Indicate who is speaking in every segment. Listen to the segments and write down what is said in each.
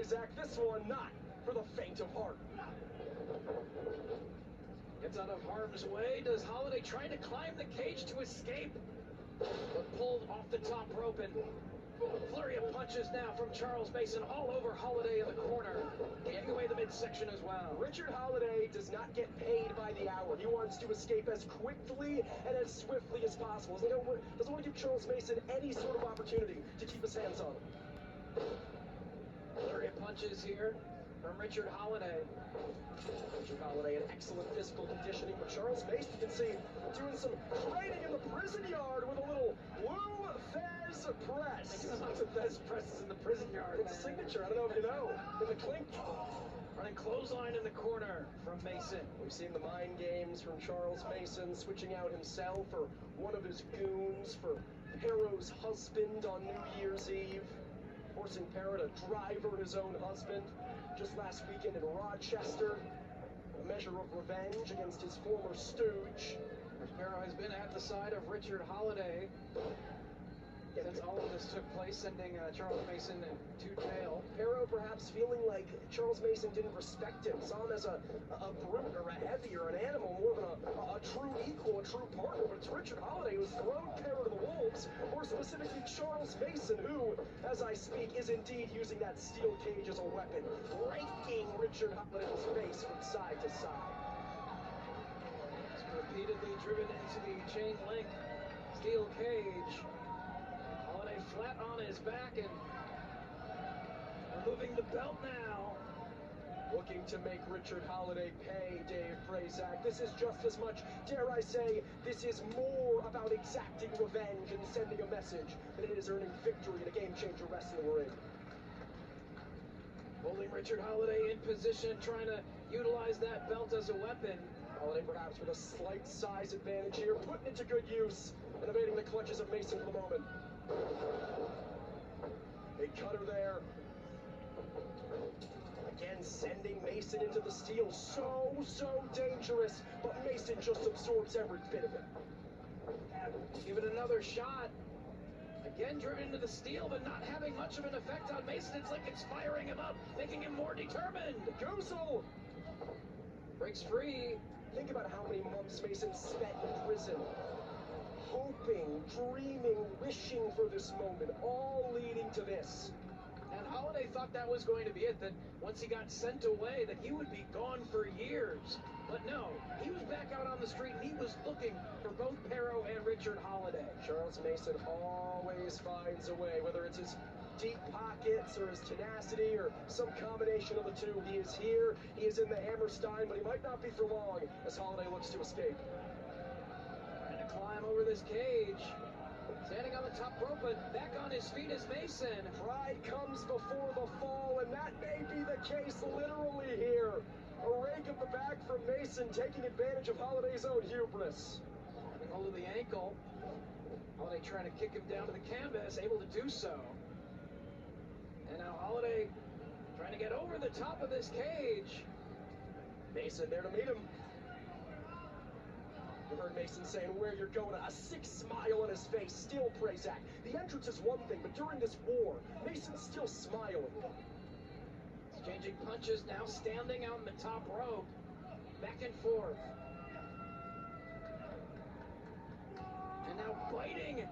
Speaker 1: Prazak, this one not for the faint of heart.
Speaker 2: Gets out of harm's way. Does Holiday trying to climb the cage to escape? But pulled off the top rope, and flurry of punches now from Charles Mason all over Holiday in the corner, taking away the midsection as well.
Speaker 1: Richard Holiday does not get paid by the hour. He wants to escape as quickly and as swiftly as possible. He doesn't want to give Charles Mason any sort of opportunity to keep his hands on him.
Speaker 2: Flurry of punches here from Richard Holiday.
Speaker 1: Richard Holiday in excellent physical conditioning, but Charles Mason, you can see, doing some training in the prison yard with a little Lou Thez press.
Speaker 2: Making lots of Thez presses in the prison yard.
Speaker 1: It's a signature, I don't know if you know, in the clink.
Speaker 2: Running clothesline in the corner from Mason.
Speaker 1: We've seen the mind games from Charles Mason, switching out himself for one of his goons, for Perro's husband on New Year's Eve, forcing Perro to drive her his own husband. Just last weekend in Rochester, a measure of revenge against his former stooge.
Speaker 2: Perro has been at the side of Richard Holiday since all of this took place, sending Charles Mason to jail.
Speaker 1: Perro perhaps feeling like Charles Mason didn't respect him, saw him as a brute or a heavy or an animal more than a true equal, a true partner. But it's Richard Holiday who's thrown Perro to the wolves, more specifically Charles Mason, who, as I speak, is indeed using that steel cage as a weapon, raking Richard Holiday's face from side to side.
Speaker 2: He's repeatedly driven into the chain link steel cage. Holiday flat on his back and removing the belt now.
Speaker 1: Looking to make Richard Holiday pay, Dave Prazak. This is just as much, dare I say, this is more about exacting revenge and sending a message than it is earning victory in a game-changer wrestling ring.
Speaker 2: Holding Richard Holiday in position, trying to utilize that belt as a weapon.
Speaker 1: Holiday perhaps with a slight size advantage here, putting it to good use and evading the clutches of Mason for the moment. Big cutter there. Again, sending Mason into the steel. So dangerous, but Mason just absorbs every bit of it.
Speaker 2: Give it another shot. Again, driven into the steel, but not having much of an effect on Mason. It's like it's firing him up, making him more determined.
Speaker 1: Goosel
Speaker 2: breaks free.
Speaker 1: Think about how many months Mason spent in prison. Hoping, dreaming, wishing for this moment, all leading to this.
Speaker 2: And Holiday thought that was going to be it, that once he got sent away, that he would be gone for years. But no, he was back out on the street, and he was looking for both Perro and Richard Holiday.
Speaker 1: Charles Mason always finds a way, whether it's his deep pockets or his tenacity or some combination of the two. He is here, he is in the Hammerstein, but he might not be for long as Holiday looks to escape.
Speaker 2: Trying to climb over this cage. Standing on the top rope, but back on his feet is Mason.
Speaker 1: Pride comes before the fall, and that may be the case literally here. A rake of the back from Mason, taking advantage of Holiday's own hubris.
Speaker 2: Grabbing hold of the ankle. Holiday trying to kick him down to the canvas, able to do so. And now Holiday trying to get over the top of this cage.
Speaker 1: Mason there to meet him. You heard Mason saying where you're going, a sick smile on his face, still Prazak. The entrance is one thing, but during this war, Mason's still smiling.
Speaker 2: Exchanging punches now, standing on the top rope, back and forth. And now biting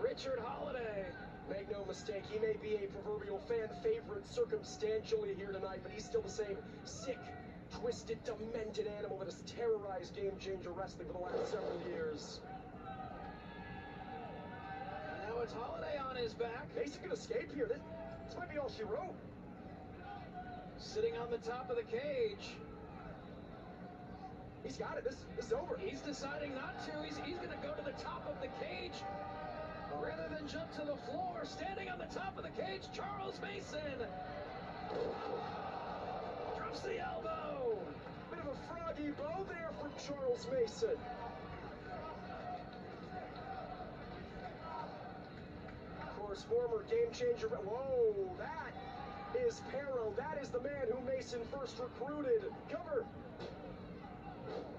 Speaker 2: Richard Holiday.
Speaker 1: Make no mistake, he may be a proverbial fan favorite circumstantially here tonight, but he's still the same sick, twisted, demented animal that has terrorized game-changer wrestling for the last several years.
Speaker 2: And now it's Holiday on his back.
Speaker 1: Mason can escape here. This might be all she wrote.
Speaker 2: Sitting on the top of the cage.
Speaker 1: He's got it. This is over.
Speaker 2: He's deciding not to. He's going to go to the top of the cage rather than jump to the floor. Standing on the top of the cage, Charles Mason. Drops the elbow.
Speaker 1: Bit of a froggy bow there from Charles Mason. Of course, former game-changer. Whoa, that is Perro. That is the man who Mason first recruited. Cover.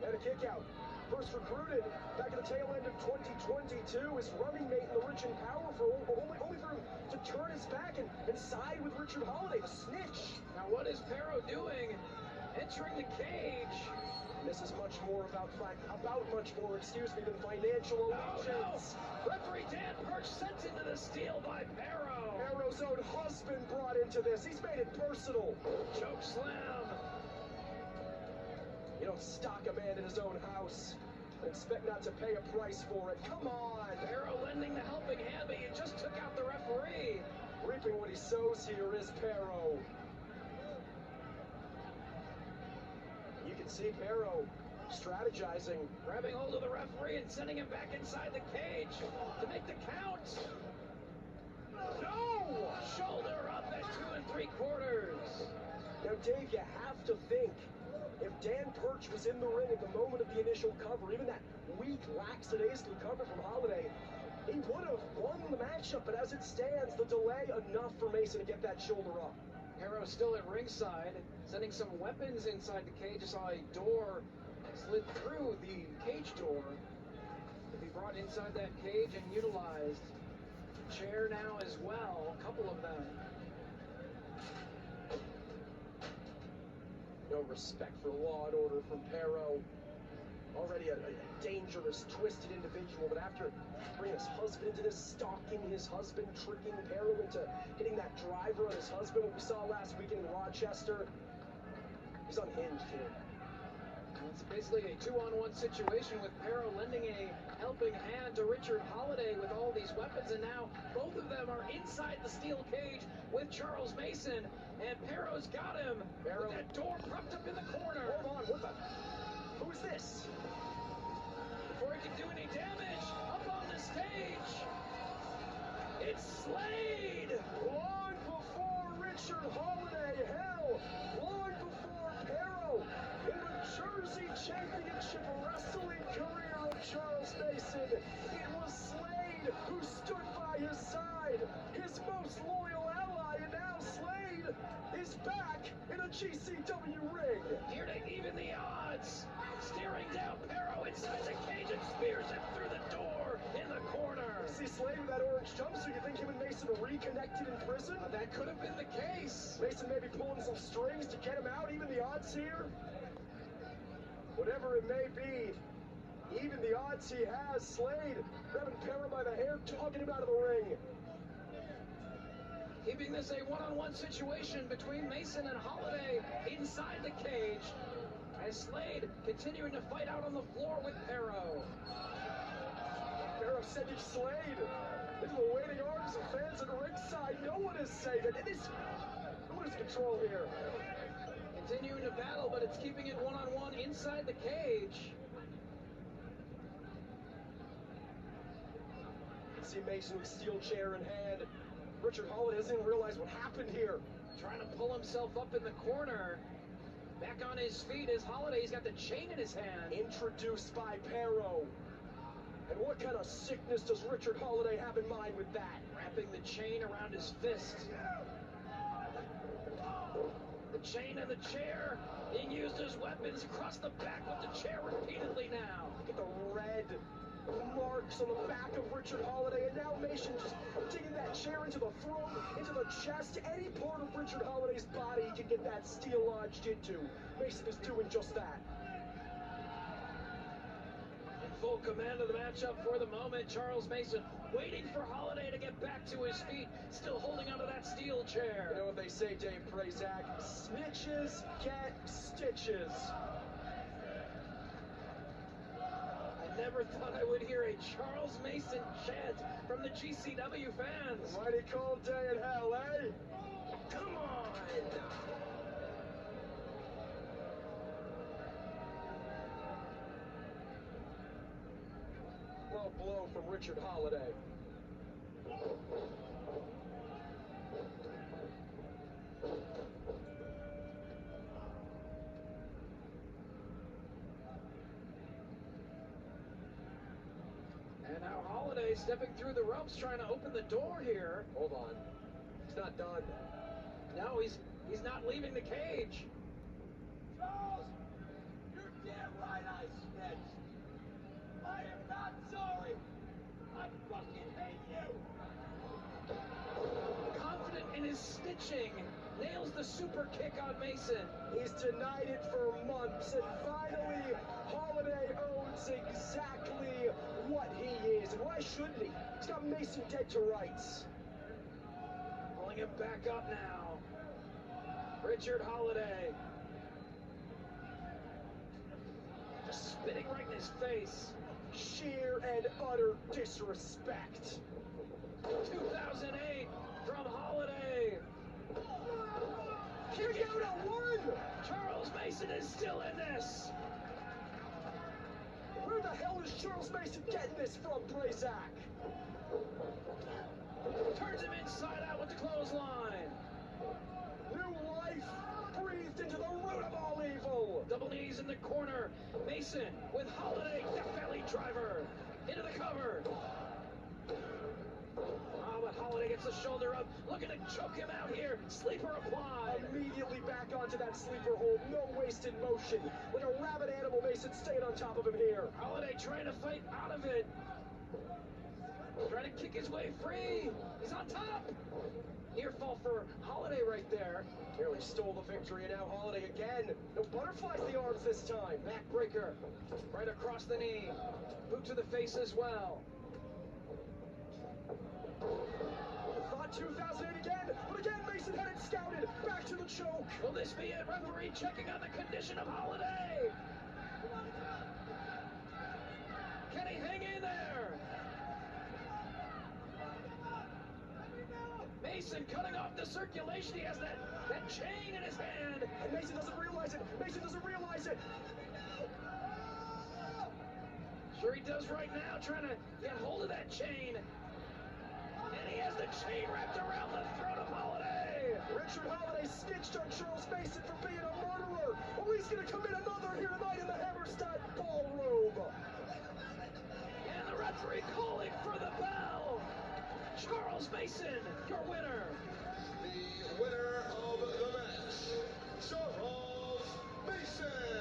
Speaker 1: And a kick out. First recruited back at the tail end of 2022, his running mate in the rich and powerful, only for him to turn his back and side with Richard Holiday, the snitch.
Speaker 2: Now what is Pero doing? Entering the cage.
Speaker 1: This is much more about much more, than financial allegiance.
Speaker 2: Oh, no. Referee Dan Perch sent into the steal by Pero.
Speaker 1: Pero's own husband brought into this. He's made it personal.
Speaker 2: Choke slam.
Speaker 1: You don't stalk a man in his own house and expect not to pay a price for it. Come on.
Speaker 2: Pero lending the helping hand, but he just took out the referee.
Speaker 1: Reaping what he sows here is Pero. You can see Pero strategizing.
Speaker 2: Grabbing hold of the referee and sending him back inside the cage to make the count.
Speaker 1: No!
Speaker 2: Shoulder up at 2 3/4.
Speaker 1: Now, Dave, you have to think, if Dan Perch was in the ring at the moment of the initial cover, even that weak, lackadaisical cover from Holiday, he would have won the matchup. But as it stands, the delay enough for Mason to get that shoulder up.
Speaker 2: Pero still at ringside, sending some weapons inside the cage. I saw a door slid through the cage door to be brought inside that cage and utilized. Chair now as well, a couple of them.
Speaker 1: No respect for law and order from Pero. Already a dangerous, twisted individual, but after bringing his husband into this, stalking his husband, tricking Pero into hitting that driver on his husband, what we saw last weekend in Rochester, he's unhinged here.
Speaker 2: It's basically a 2-on-1 situation with Pero lending a helping hand to Richard Holiday with all these weapons, and now both of them are inside the steel cage with Charles Mason, and Pero's got him with that door propped up in the corner.
Speaker 1: Hold on, what the? Who is this?
Speaker 2: Before he can do any damage, up on the stage, it's Slade!
Speaker 1: Long before Richard Holiday, hell, long before Pero, in the Jersey Championship Wrestling career of Charles Mason, it was Slade who stood by his side, his most loyal ally, and now Slade is back in a GCW ring.
Speaker 2: Here to even the odds, staring down Pero inside the cage and spears him through the door in the corner.
Speaker 1: See Slade with that orange jumpsuit, you think him and Mason reconnected in prison?
Speaker 2: That could have been the case.
Speaker 1: Mason may be pulling some strings to get him out, even the odds here. Whatever it may be, even the odds he has, Slade grabbing Pero by the hair, talking him out of the ring.
Speaker 2: Keeping this a 1-on-1 situation between Mason and Holiday inside the cage, as Slade continuing to fight out on the floor with Pero.
Speaker 1: Pero sending Slade into the waiting arms of fans at ringside. No one is safe. And no one is in control here.
Speaker 2: Continuing to battle, but it's keeping it 1-on-1 inside the cage.
Speaker 1: You can see Mason with steel chair in hand. Richard Holiday doesn't even realize what happened here.
Speaker 2: Trying to pull himself up in the corner. Back on his feet as Holiday's got the chain in his hand.
Speaker 1: Introduced by Pero. And what kind of sickness does Richard Holiday have in mind with that?
Speaker 2: Wrapping the chain around his fist. The chain and the chair being used as weapons across the back with the chair repeatedly now.
Speaker 1: Look at the red marks on the back of Richard Holiday, and now Mason just digging that chair into the throat, into the chest, any part of Richard Holiday's body he can get that steel lodged into. Mason is doing just that.
Speaker 2: In full command of the matchup for the moment, Charles Mason waiting for Holiday to get back to his feet, still holding onto that steel chair.
Speaker 1: You know what they say, Dave Prazak? Snitches get stitches.
Speaker 2: I never thought I would hear a Charles Mason chant from the GCW fans.
Speaker 1: Mighty cold day in hell, eh?
Speaker 2: Come on!
Speaker 1: Low blow from Richard Holiday.
Speaker 2: And now Holiday stepping through the ropes, trying to open the door here.
Speaker 1: Hold on. He's not done.
Speaker 2: No, he's not leaving the cage.
Speaker 3: Charles, you're damn right I snitched.
Speaker 1: I am not sorry. I fucking hate you.
Speaker 2: Confident in his stitching, nails the super kick on Mason.
Speaker 1: He's denied it for months, and finally, Holiday owns exactly what he is. And why shouldn't he? He's got Mason dead to rights.
Speaker 2: Pulling him back up now. Richard Holiday. Just spitting right in his face.
Speaker 1: Sheer and utter disrespect.
Speaker 2: 2008 from Holiday.
Speaker 1: Kick out at one!
Speaker 2: Charles Mason is still in this.
Speaker 1: Where the hell is Charles Mason getting this from, Brazak?
Speaker 2: Turns him inside out with the clothesline.
Speaker 1: New life breathed into the root of all evil.
Speaker 2: Double knees in the corner. Mason with Holiday, death belly driver. Into the cover. Oh, but Holiday gets the shoulder up, looking to choke him out here. Sleeper applied.
Speaker 1: Immediately back onto that sleeper hold. No wasted motion. Like a rabid animal, Mason staying on top of him here.
Speaker 2: Holiday trying to fight out of it. Trying to kick his way free. He's on top. Near fall for Holiday right there.
Speaker 1: Nearly stole the victory, and now Holiday again. No butterflies the arms this time.
Speaker 2: Backbreaker. Right across the knee. Boot to the face as well.
Speaker 1: Thought 2008 again, but again Mason had it scouted. Back to the choke.
Speaker 2: Will this be it? Referee checking on the condition of Holiday. Can he hang in there? Mason cutting off the circulation. He has that chain in his hand.
Speaker 1: And Mason doesn't realize it. Mason doesn't realize it.
Speaker 2: Sure he does right now, trying to get hold of that chain. And he has the chain wrapped around the throat of Holiday.
Speaker 1: Richard Holiday snitched on Charles Mason for being a murderer. Oh, he's going to commit another here tonight in the Hammerstein Ballroom.
Speaker 2: And the referee calling for the bell. Charles Mason, your winner.
Speaker 3: The winner of the match, Charles Mason.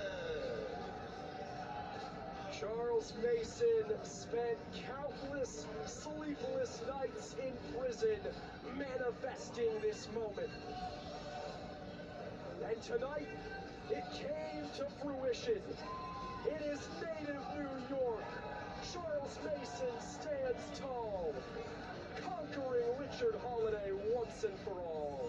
Speaker 1: Charles Mason spent countless sleepless nights in prison manifesting this moment. And tonight, it came to fruition. In his native New York, Charles Mason stands tall, conquering Richard Holiday once and for all.